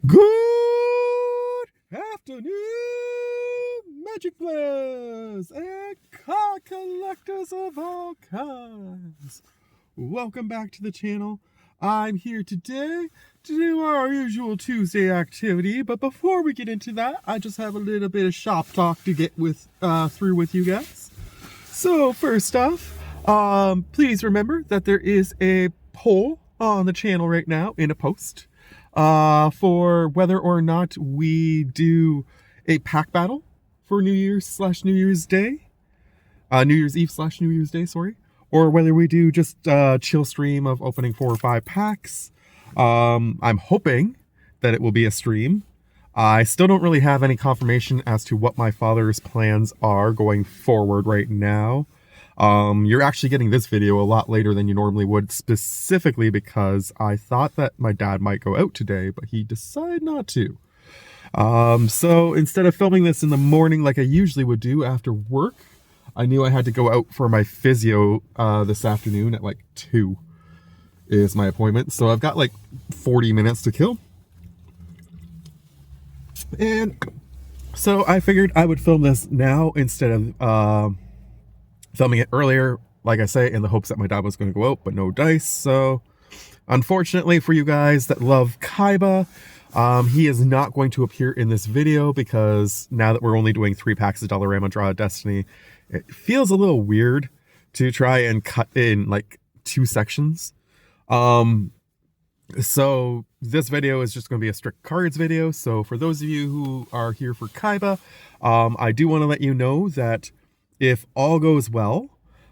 Good afternoon, magic players and card collectors of all kinds. Welcome back to the channel. I'm here today to do our usual Tuesday activity, but before we get into that, I just have a little bit of shop talk to get through with you guys. So first off, please remember that there is a poll on the channel right now in a post for whether or not we do a pack battle for New Year's Day, New Year's Eve / New Year's Day, sorry, or whether we do just a chill stream of opening 4 or 5 packs. I'm hoping that it will be a stream. I still don't really have any confirmation as to what my father's plans are going forward right now. You're actually getting this video a lot later than you normally would, specifically because I thought that my dad might go out today, but he decided not to. So instead of filming this in the morning like I usually would do after work, I knew I had to go out for my physio this afternoon at like 2 is my appointment. So I've got like 40 minutes to kill. And so I figured I would film this now instead of filming it earlier, like I say, in the hopes that my dad was going to go out, but no dice. So unfortunately for you guys that love Kaiba, he is not going to appear in this video because now that we're only doing 3 packs of Dollarama Draw Destiny, it feels a little weird to try and cut in like 2 sections. So this video is just going to be a strict cards video. So for those of you who are here for Kaiba, I do want to let you know that if all goes well,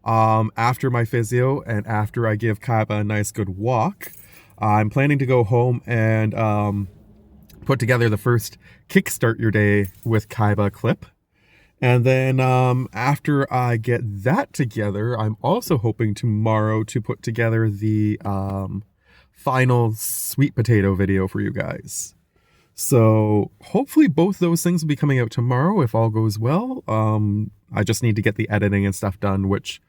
after my physio and after I give Kaiba a nice good walk, I'm planning to go home and put together the first Kickstart Your Day with Kaiba clip. And then after I get that together, I'm also hoping tomorrow to put together the final sweet potato video for you guys. So hopefully both those things will be coming out tomorrow if all goes well. I just need to get the editing and stuff done, which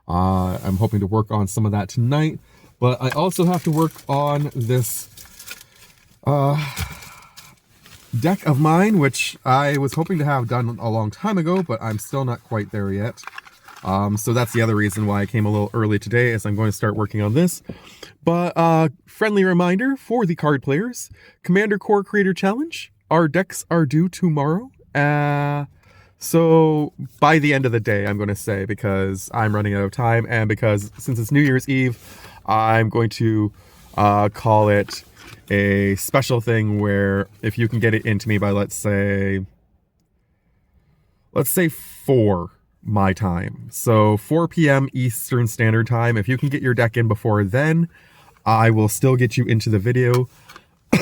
I'm hoping to work on some of that tonight. But I also have to work on this deck of mine, which I was hoping to have done a long time ago, but I'm still not quite there yet. So that's the other reason why I came a little early today, is I'm going to start working on this. But friendly reminder for the card players, Commander Core Creator Challenge, our decks are due tomorrow. So by the end of the day, I'm going to say, because I'm running out of time, and because since it's New Year's Eve, I'm going to call it a special thing where if you can get it into me by, let's say 4 my time. So 4 p.m. Eastern Standard Time. If you can get your deck in before then, I will still get you into the video.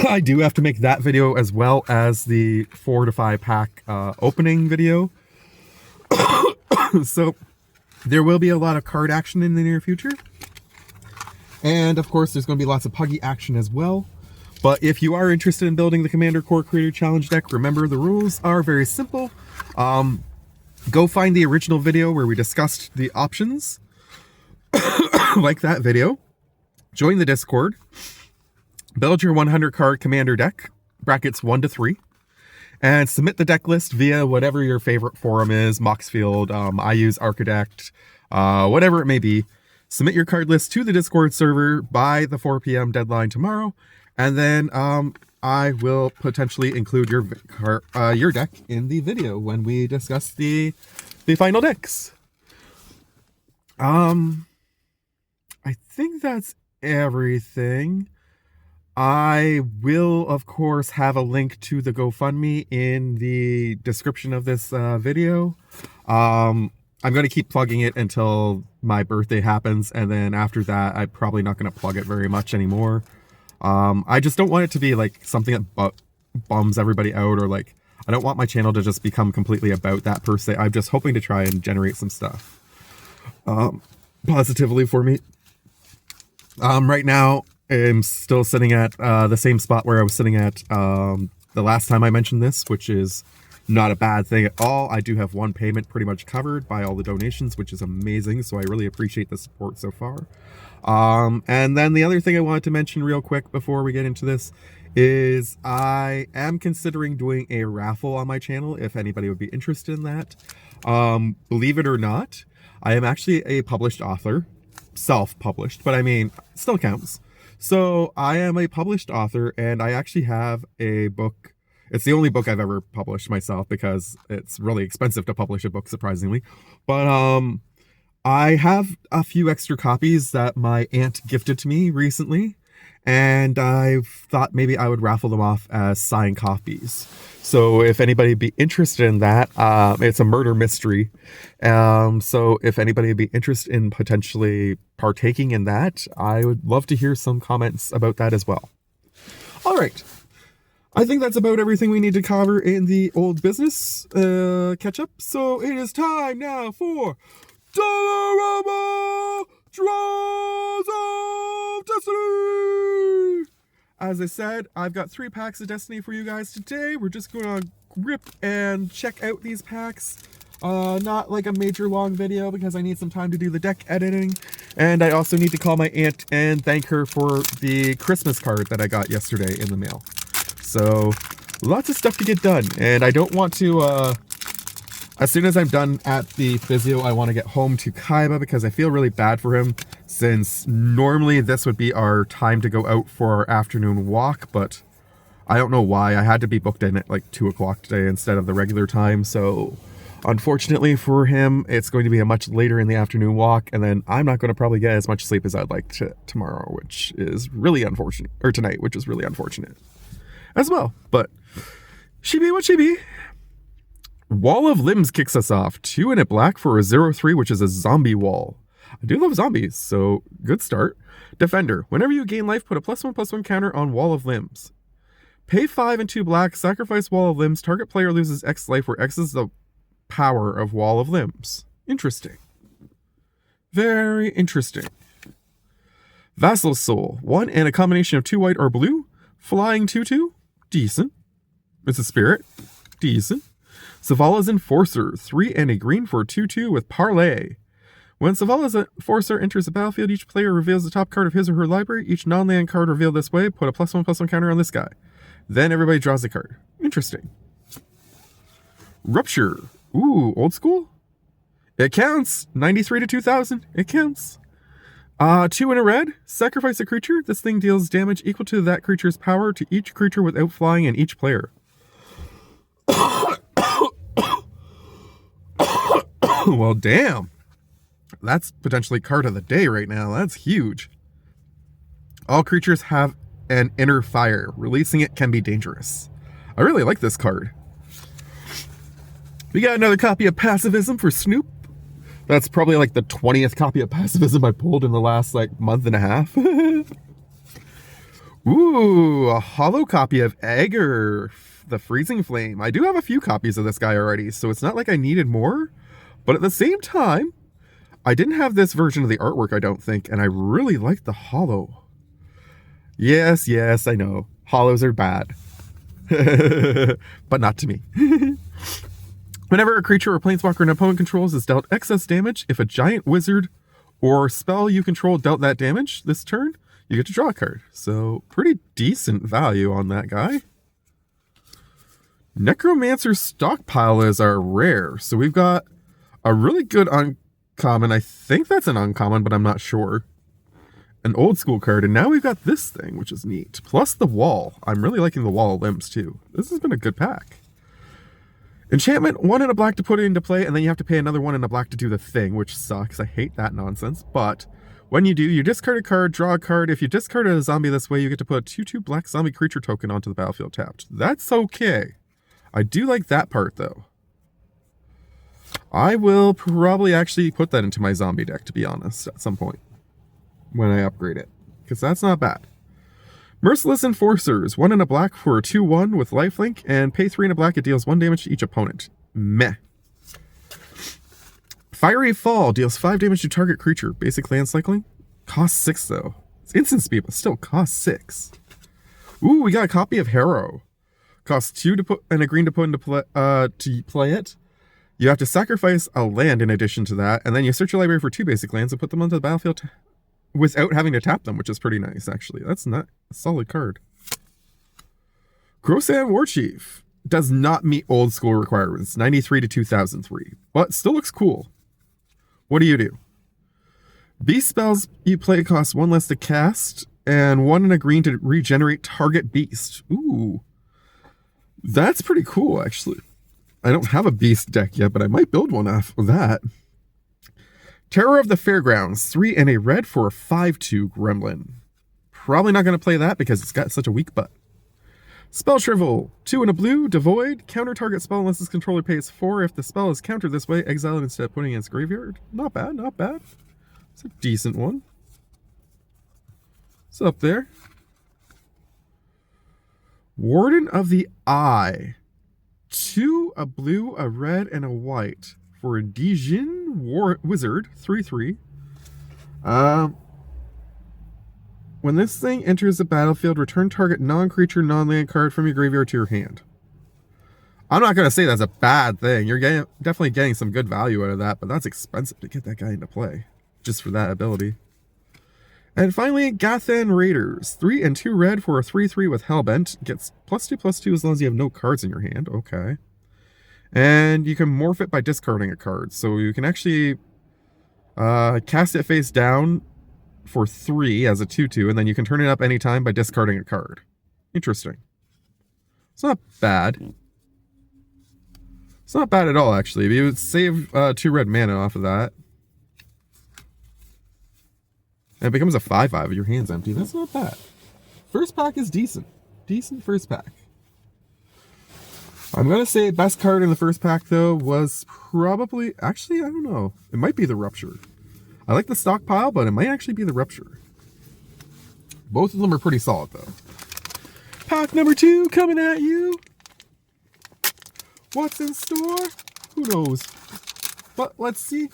I do have to make that video as well as the 4 to 5 pack opening video. So there will be a lot of card action in the near future. And of course, there's going to be lots of puggy action as well. But if you are interested in building the Commander Core Creator Challenge deck, remember the rules are very simple. Go find the original video where we discussed the options. Like that video. Join the Discord. Build your 100 card commander deck, brackets 1 to 3. And submit the deck list via whatever your favorite forum is. Moxfield, I use Architect, whatever it may be. Submit your card list to the Discord server by the 4 p.m. deadline tomorrow. And then I will potentially include your deck in the video when we discuss the final decks. I think that's everything. I will, of course, have a link to the GoFundMe in the description of this video. I'm going to keep plugging it until my birthday happens, and then after that, I'm probably not going to plug it very much anymore. I just don't want it to be like something that bums everybody out, or like, I don't want my channel to just become completely about that per se. I'm just hoping to try and generate some stuff positively for me. Right now, I'm still sitting at the same spot where I was sitting at the last time I mentioned this, which is not a bad thing at all. I do have one payment pretty much covered by all the donations, which is amazing, so I really appreciate the support so far. And then the other thing I wanted to mention real quick before we get into this is I am considering doing a raffle on my channel if anybody would be interested in that. Believe it or not, I am actually a published author, self-published, but I mean, still counts. So I am a published author, and I actually have a book. It's the only book I've ever published myself because it's really expensive to publish a book, surprisingly. But I have a few extra copies that my aunt gifted to me recently, and I thought maybe I would raffle them off as signed copies. So if anybody would be interested in that, it's a murder mystery. So if anybody would be interested in potentially partaking in that, I would love to hear some comments about that as well. All right. I think that's about everything we need to cover in the old business catch up. So it is time now for Dollarama Draws of Destiny! As I said, I've got 3 packs of Destiny for you guys today. We're just going to rip and check out these packs. Not like a major long video because I need some time to do the deck editing. And I also need to call my aunt and thank her for the Christmas card that I got yesterday in the mail. So, lots of stuff to get done. And I don't want to, as soon as I'm done at the physio, I want to get home to Kaiba because I feel really bad for him, since normally this would be our time to go out for our afternoon walk, but I don't know why. I had to be booked in at like 2 o'clock today instead of the regular time, so unfortunately for him, it's going to be a much later in the afternoon walk, and then I'm not going to probably get as much sleep as I'd like to tomorrow, which is really unfortunate, or tonight, which is really unfortunate as well, but she be what she be. Wall of Limbs kicks us off. 2 in a black for a 0/3, which is a zombie wall. I do love zombies, so good start. Defender. Whenever you gain life, put a +1/+1 counter on Wall of Limbs. Pay 5 and 2 black, sacrifice Wall of Limbs. Target player loses X life, where X is the power of Wall of Limbs. Interesting. Very interesting. Vassal Soul. 1 and a combination of 2 white or blue. Flying 2/2. Decent. It's a spirit. Decent. Zavala's Enforcer. 3 and a green for 2/2 with Parlay. When Zavala's Enforcer enters the battlefield, each player reveals the top card of his or her library. Each non-land card revealed this way, put a +1/+1 counter on this guy. Then everybody draws a card. Interesting. Rupture. Ooh, old school? It counts. 93 to 2000. It counts. 2 in a red. Sacrifice a creature. This thing deals damage equal to that creature's power to each creature without flying and each player. Well, damn. That's potentially card of the day right now. That's huge. All creatures have an inner fire. Releasing it can be dangerous. I really like this card. We got another copy of Pacifism for Snoop. That's probably like the 20th copy of Pacifism I pulled in the last like month and a half. Ooh, a hollow copy of Egger, the Freezing Flame. I do have a few copies of this guy already, so it's not like I needed more. But at the same time, I didn't have this version of the artwork, I don't think, and I really like the hollow. Yes, I know. Hollows are bad. But not to me. Whenever a creature or planeswalker an opponent controls is dealt excess damage, if a giant wizard or spell you control dealt that damage this turn, you get to draw a card. So, pretty decent value on that guy. Necromancer Stockpile is our rare. So we've got a really good uncommon. I think that's an uncommon, but I'm not sure. An old school card. And now we've got this thing, which is neat. Plus the wall. I'm really liking the Wall of Limbs too. This has been a good pack. Enchantment, 1 in a black to put it into play, and then you have to pay another 1 in a black to do the thing, which sucks. I hate that nonsense. But when you do, you discard a card, draw a card. If you discard a zombie this way, you get to put a 2/2 black zombie creature token onto the battlefield tapped. That's okay. I do like that part, though. I will probably actually put that into my zombie deck, to be honest, at some point when I upgrade it, because that's not bad. Merciless Enforcers, 1 in a black for a 2/1 with lifelink, and pay 3 in a black, it deals 1 damage to each opponent. Meh. Fiery Fall deals 5 damage to target creature. Basic land cycling. Costs 6 though. It's instant speed, but still costs 6. Ooh, we got a copy of Harrow. Costs 2 to put and a green to put into play it. You have to sacrifice a land in addition to that, and then you search your library for 2 basic lands and put them onto the battlefield without having to tap them, which is pretty nice, actually. That's not a solid card. Grosan Warchief does not meet old school requirements, 93 to 2003, but still looks cool. What do? Beast spells you play cost 1 less to cast, and 1 and a green to regenerate target beast. Ooh. That's pretty cool, actually. I don't have a beast deck yet, but I might build one off of that. Terror of the Fairgrounds, 3 and a red for a 5/2 gremlin. Probably not going to play that because it's got such a weak butt. Spell Shrivel, 2 and a blue, devoid, counter target spell unless its controller pays 4. If the spell is countered this way, exile it instead of putting it in its graveyard. Not bad, not bad. It's a decent one. It's up there. Warden of the Eye, 2, a blue, a red, and a white for a Dijin Wizard, 3/3. When this thing enters the battlefield, return target non-creature, non-land card from your graveyard to your hand. I'm not going to say that's a bad thing. You're definitely getting some good value out of that, but that's expensive to get that guy into play, just for that ability. And finally, Gathan Raiders. 3 and 2 red for a 3/3 with Hellbent. Gets +2/+2 as long as you have no cards in your hand. Okay. And you can morph it by discarding a card. So you can actually cast it face down for 3 as a 2/2, and then you can turn it up anytime by discarding a card. Interesting. It's not bad. It's not bad at all, actually. You would save 2 red mana off of that. And it becomes a 5/5 if your hand's empty. That's not bad. First pack is decent. Decent first pack. I'm going to say best card in the first pack, though, was probably... Actually, I don't know. It might be the Rupture. I like the Stockpile, but it might actually be the Rupture. Both of them are pretty solid, though. Pack number 2 coming at you. What's in store? Who knows? But let's see.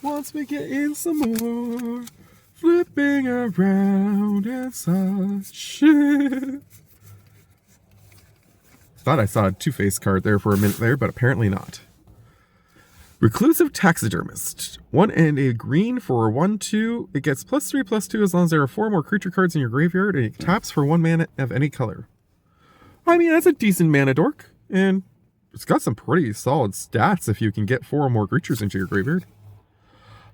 Once we get in some more. Flipping around and such. Thought I saw a Two-Face card there for a minute there, but apparently not. Reclusive Taxidermist. 1 and a green for a 1/2. It gets +3/+2 as long as there are 4 more creature cards in your graveyard, and it taps for 1 mana of any color. I mean, that's a decent mana dork, and it's got some pretty solid stats if you can get 4 or more creatures into your graveyard.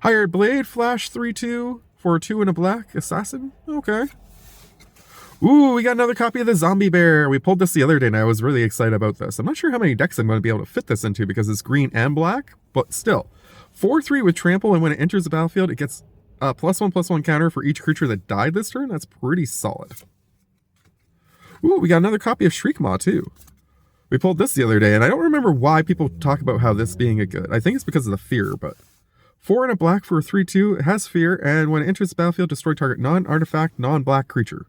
Hired Blade, Flash 3/2 for a 2 and a black assassin. Okay. Ooh, we got another copy of the Zombie Bear. We pulled this the other day, and I was really excited about this. I'm not sure how many decks I'm going to be able to fit this into because it's green and black, but still. 4/3 with Trample, and when it enters the battlefield, it gets a +1/+1 counter for each creature that died this turn. That's pretty solid. Ooh, we got another copy of Shriekmaw, too. We pulled this the other day, and I don't remember why people talk about how this being a good. I think it's because of the fear, but... 4 and a black for a 3/2. It has fear, and when it enters the battlefield, destroy target non-artifact, non-black creature.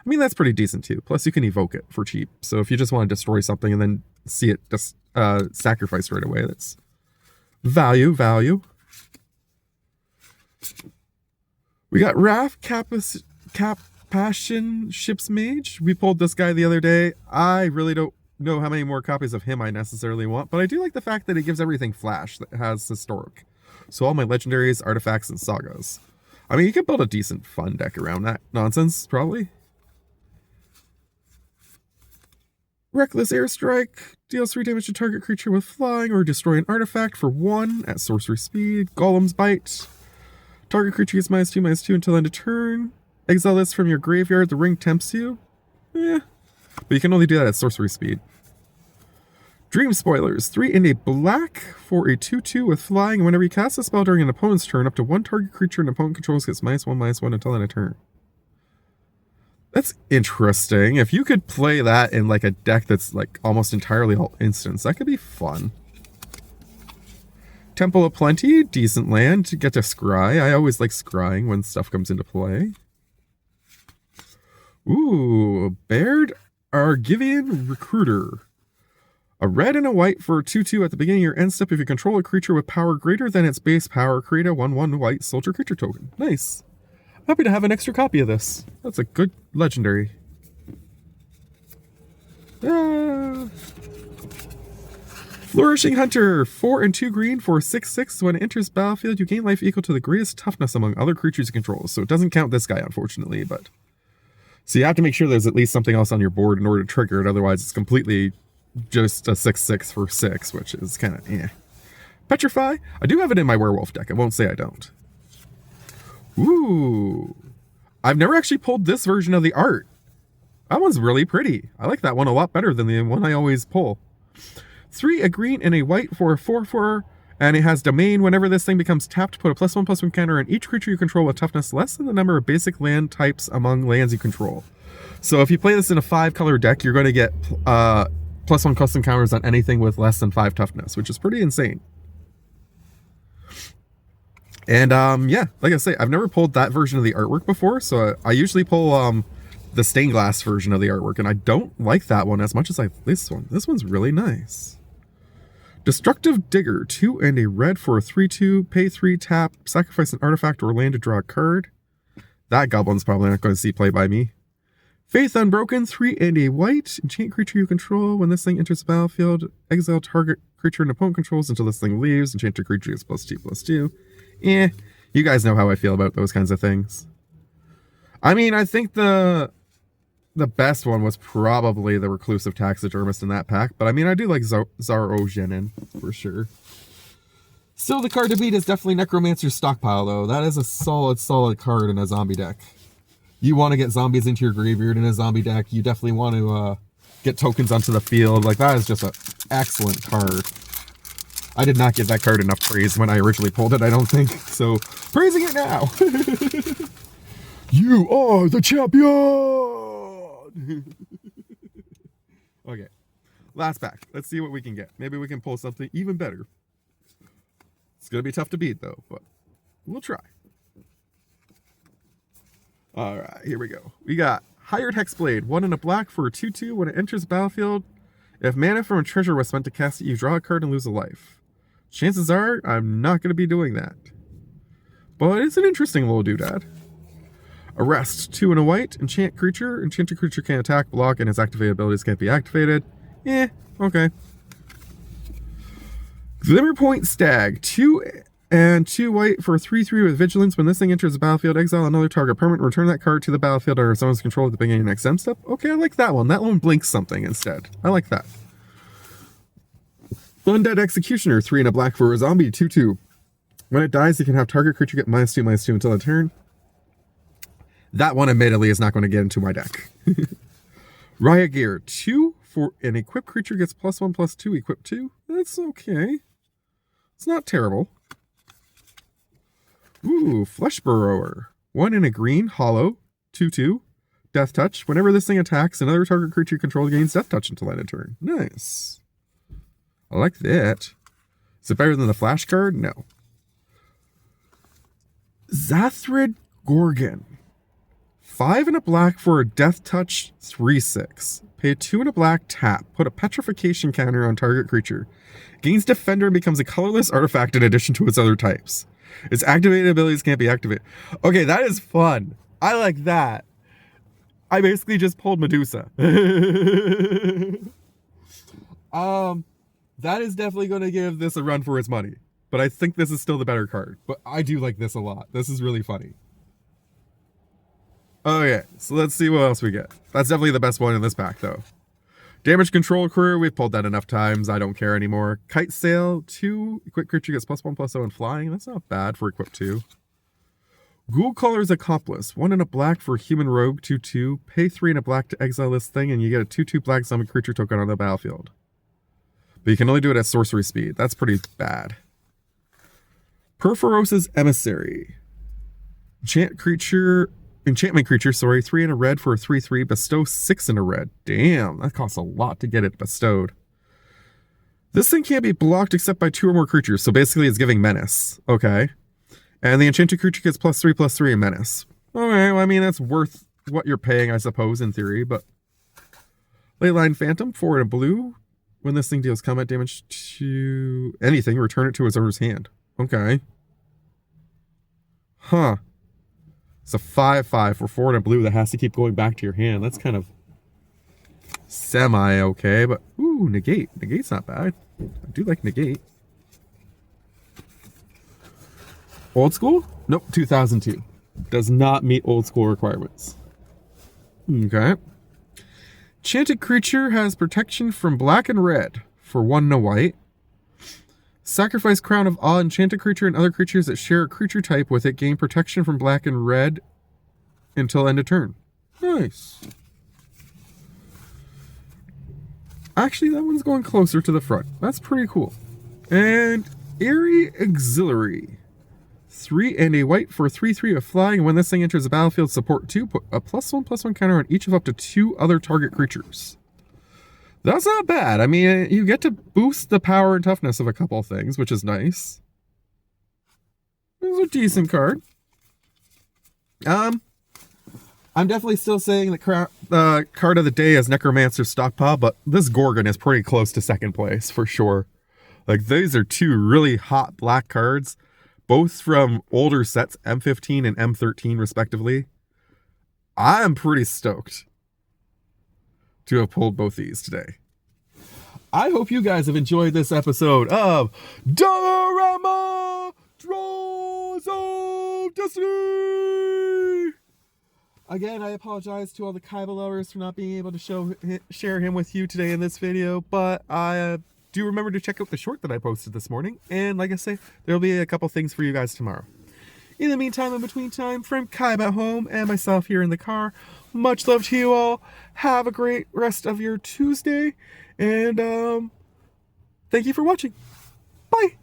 I mean, that's pretty decent, too. Plus, you can evoke it for cheap. So if you just want to destroy something and then see it just sacrificed right away, that's value. We got Wrath, Passion, Ship's Mage. We pulled this guy the other day. I really don't know how many more copies of him I necessarily want, but I do like the fact that it gives everything flash that has historic. So all my legendaries, artifacts, and sagas. I mean, you could build a decent fun deck around that nonsense, probably. Reckless Airstrike. Deals 3 damage to target creature with flying or destroy an artifact for 1 at sorcery speed. Golem's Bite. Target creature gets -2/-2 until end of turn. Exile this from your graveyard. The ring tempts you. But you can only do that at sorcery speed. Dream Spoilers. 3 and a black for a 2/2 with flying. Whenever you cast a spell during an opponent's turn, up to 1 target creature an opponent controls gets -1/-1 until end of turn. That's interesting. If you could play that in like a deck that's like almost entirely all instants, that could be fun. Temple of Plenty, decent land to get to scry. I always like scrying when stuff comes into play. Ooh, Baird Argivian Recruiter. A red and a white for a 2/2 at the beginning of your end step. If you control a creature with power greater than its base power, create a 1/1 white soldier creature token. Nice. Happy to have an extra copy of this. That's a good legendary. Flourishing Hunter. 4 and 2 green for 6/6. When it enters battlefield, you gain life equal to the greatest toughness among other creatures you control. So it doesn't count this guy, unfortunately, but So you have to make sure there's at least something else on your board in order to trigger it. Otherwise, it's completely just a 6/6 for 6, which is kind of eh. Petrify. I do have it in my werewolf deck. I won't say I don't. Ooh. I've never actually pulled this version of the art. That one's really pretty. I like that one a lot better than the one I always pull. 3, a green and a white for a 4/4, and it has domain. Whenever this thing becomes tapped, put a +1/+1 counter on each creature you control with toughness less than the number of basic land types among lands you control. So if you play this in a 5-color deck, you're going to get +1/+1 counters on anything with less than 5 toughness, which is pretty insane. And yeah, like I say, I've never pulled that version of the artwork before, so I usually pull the stained glass version of the artwork, and I don't like that one as much as I like this one. This one's really nice. Destructive Digger, 2 and a red for a 3/2, pay 3, tap, sacrifice an artifact or land to draw a card. That goblin's probably not going to see play by me. Faith Unbroken, 3 and a white, enchant creature you control. When this thing enters the battlefield, exile target creature an opponent controls until this thing leaves. Enchant your creature gets +2/+2. You guys know how I feel about those kinds of things. I mean, I think the best one was probably the Reclusive Taxidermist in that pack, but I mean, I do like Zaro-Genin for sure. Still, the card to beat is definitely Necromancer's Stockpile, though. That is a solid card in a zombie deck. You want to get zombies into your graveyard in a zombie deck. You definitely want to get tokens onto the field. Like, that is just an excellent card. I did not give that card enough praise when I originally pulled it, I don't think. So, praising it now. You are the champion! Okay. Last pack. Let's see what we can get. Maybe we can pull something even better. It's going to be tough to beat, though, but we'll try. Alright, here we go. We got Hired Hexblade. 1 and a black for a 2/2. When it enters the battlefield, if mana from a treasure was spent to cast it, you draw a card and lose a life. Chances are, I'm not going to be doing that. But it's an interesting little doodad. Arrest. 2 and a white. Enchant creature. Enchanted creature can attack, block, and its activated abilities can't be activated. Okay. Glimmerpoint Stag. 2 and 2 white for 3/3 with vigilance. When this thing enters the battlefield, exile another target permanent. Return that card to the battlefield under its own's control at the beginning of your next end step. Okay, I like that one. That one blinks something instead. I like that. Undead Executioner, 3 and a black for a zombie, 2/2. When it dies, you can have target creature get -2/-2 until the turn. That one, admittedly, is not going to get into my deck. Raya Gear, 2 for an equipped creature gets +1/+2, equip 2. That's okay. It's not terrible. Ooh, Flesh Burrower. 1 in a green, hollow, 2/2. Death Touch. Whenever this thing attacks, another target creature you control gains Death Touch until end of turn. Nice. I like that. Is it better than the flash card? No. Zathrid Gorgon. 5 and a black for a Death Touch 3/6. Pay 2 and a black, tap. Put a petrification counter on target creature. Gains Defender and becomes a colorless artifact in addition to its other types. Its activated abilities can't be activated. Okay, that is fun. I like that. I basically just pulled Medusa. That is definitely going to give this a run for its money. But I think this is still the better card. But I do like this a lot. This is really funny. Okay, so let's see what else we get. That's definitely the best one in this pack, though. Damage Control Crew, we've pulled that enough times. I don't care anymore. Kite Sail, 2. Equip creature gets +1/+0 and flying. That's not bad for equip 2. Ghoul Caller's Accomplice. 1 and a black for Human Rogue, 2/2. Pay 3 and a black to exile this thing, and you get a 2/2 black zombie creature token on the battlefield. But you can only do it at sorcery speed. That's pretty bad. Perforos's Emissary. Enchantment creature, 3 and a red for a 3/3. Bestow 6 and a red. Damn, that costs a lot to get it bestowed. This thing can't be blocked except by 2 or more creatures, so basically it's giving Menace. Okay. And the enchanted creature gets +3/+3 in Menace. Okay, well, I mean, that's worth what you're paying, I suppose, in theory, but... Leyline Phantom, 4 and a blue. When this thing deals combat damage to anything, return it to its owner's hand. Okay. Huh. It's a 5/5 for 4 and a blue that has to keep going back to your hand. That's kind of semi-okay, but... Ooh, Negate. Negate's not bad. I do like Negate. Old school? Nope, 2002. Does not meet old school requirements. Okay. Enchanted creature has protection from black and red for 1 and a white. Sacrifice Crown of Awe. Enchanted creature and other creatures that share a creature type with it gain protection from black and red until end of turn. Nice. Actually, that one's going closer to the front. That's pretty cool. And Eerie Auxiliary. 3 and a white for 3/3 of flying. When this thing enters the battlefield, support 2. Put a +1/+1 counter on each of up to 2 other target creatures. That's not bad. I mean, you get to boost the power and toughness of a couple of things, which is nice. This is a decent card. I'm definitely still saying the card of the day is Necromancer's Stockpile, but this Gorgon is pretty close to second place for sure. Like, these are 2 really hot black cards, both from older sets, M15 and M13 respectively. I'm pretty stoked to have pulled both these today. I hope you guys have enjoyed this episode of Dollarama Draws of Destiny. Again, I apologize to all the Kaiba lovers for not being able to share him with you today in this video, but I do remember to check out the short that I posted this morning, and like I say, there'll be a couple things for you guys tomorrow. In the meantime, in between time, from Kaiba at home and myself here in the car, much love to you all. Have a great rest of your Tuesday, and thank you for watching. Bye!